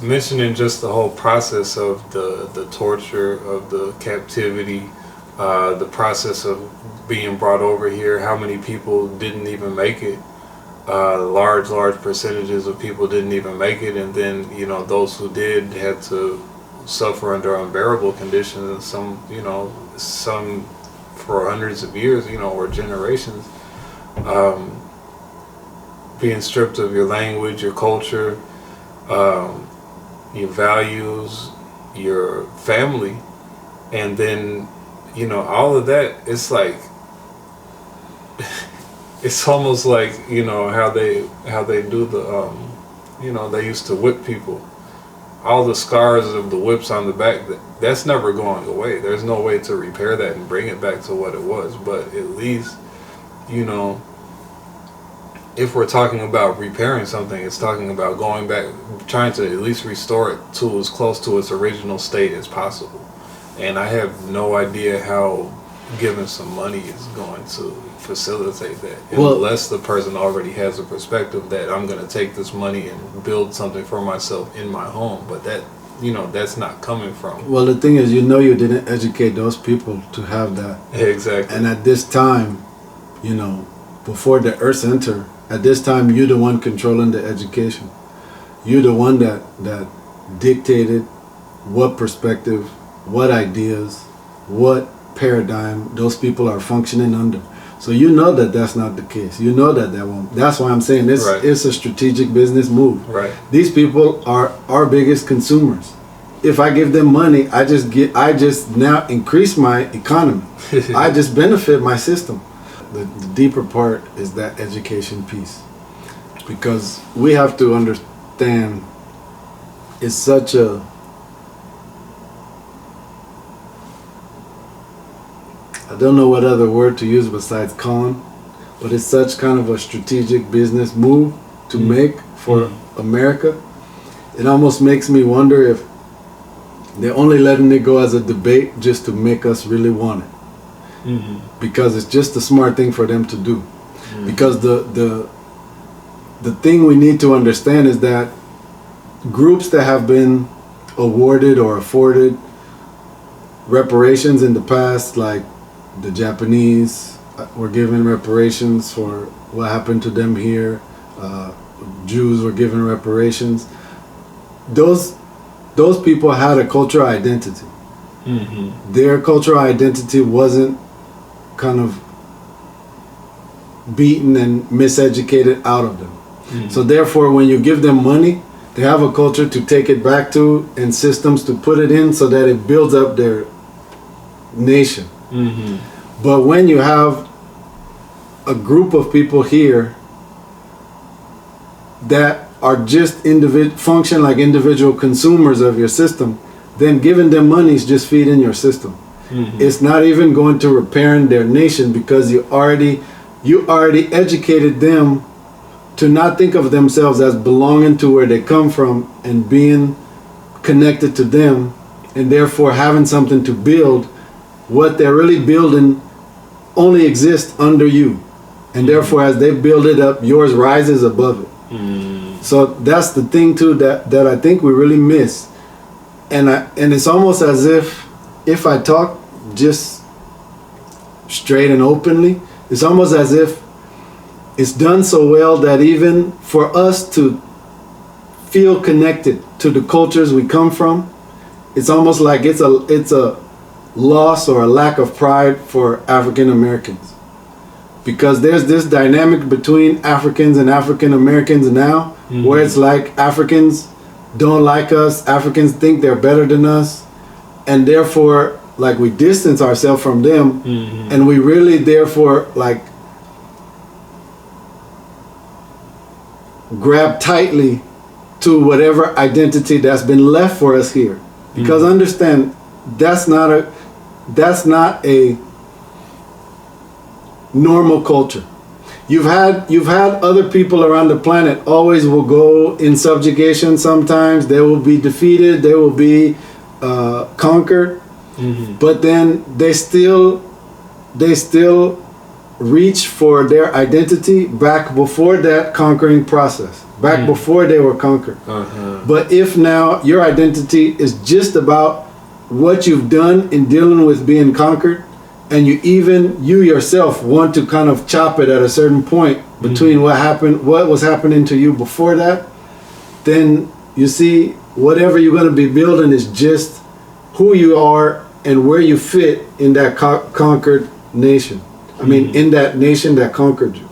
mentioning just the whole process of the torture, of the captivity, the process of being brought over here, how many people didn't even make it. Large percentages of people didn't even make it, and then those who did had to suffer under unbearable conditions, and some for hundreds of years, or generations, being stripped of your language, your culture, your values, your family, and then all of that. It's like it's almost like how they do the they used to whip people. All the scars of the whips on the back, that's never going away. There's no way to repair that and bring it back to what it was. But at least if we're talking about repairing something, it's talking about going back, trying to at least restore it to as close to its original state as possible. And I have no idea how giving some money is going to facilitate that, unless the person already has a perspective that I'm going to take this money and build something for myself in my home. But that, that's not coming from. Well, the thing is, you didn't educate those people to have that. Exactly. And at this time, before the Earth Center, at this time, you're the one controlling the education. You're the one that dictated what perspective, what ideas, what paradigm those people are functioning under. So that's not the case. That won't. That's why I'm saying this. Right. It's a strategic business move. Right. These people are our biggest consumers. If I give them money, I just now increase my economy. I just benefit my system. The deeper part is that education piece, because we have to understand it's such a I don't know what other word to use besides con, but it's such kind of a strategic business move to make for America. It almost makes me wonder if they're only letting it go as a debate just to make us really want it. Because it's just a smart thing for them to do. Because the thing we need to understand is that groups that have been awarded or afforded reparations in the past, like the Japanese were given reparations for what happened to them here, Jews were given reparations. Those people had a cultural identity. Their cultural identity wasn't kind of beaten and miseducated out of them. So therefore, when you give them money, they have a culture to take it back to and systems to put it in so that it builds up their nation. But when you have a group of people here that are just function like individual consumers of your system, then giving them money is just feeding your system. It's not even going to repairing their nation, because you already educated them to not think of themselves as belonging to where they come from and being connected to them, and therefore having something to build. What they're really building only exists under you, and therefore as they build it up, yours rises above it. So that's the thing too that I think we really miss. And it's almost as if I talk just straight and openly, it's almost as if it's done so well that even for us to feel connected to the cultures we come from, it's almost like it's a loss or a lack of pride for African Americans. Because there's this dynamic between Africans and African Americans now, where it's like Africans don't like us, Africans think they're better than us, and therefore like we distance ourselves from them, and we really therefore like grab tightly to whatever identity that's been left for us here. Because understand, that's not a normal culture. You've had other people around the planet always will go in subjugation. Sometimes they will be defeated, they will be conquered, but then they still reach for their identity back before that conquering process. back before they were conquered. But if now your identity is just about what you've done in dealing with being conquered, and you yourself want to kind of chop it at a certain point between what was happening to you before that, then you see whatever you're going to be building is just who you are and where you fit in that conquered nation. I mean, in that nation that conquered you.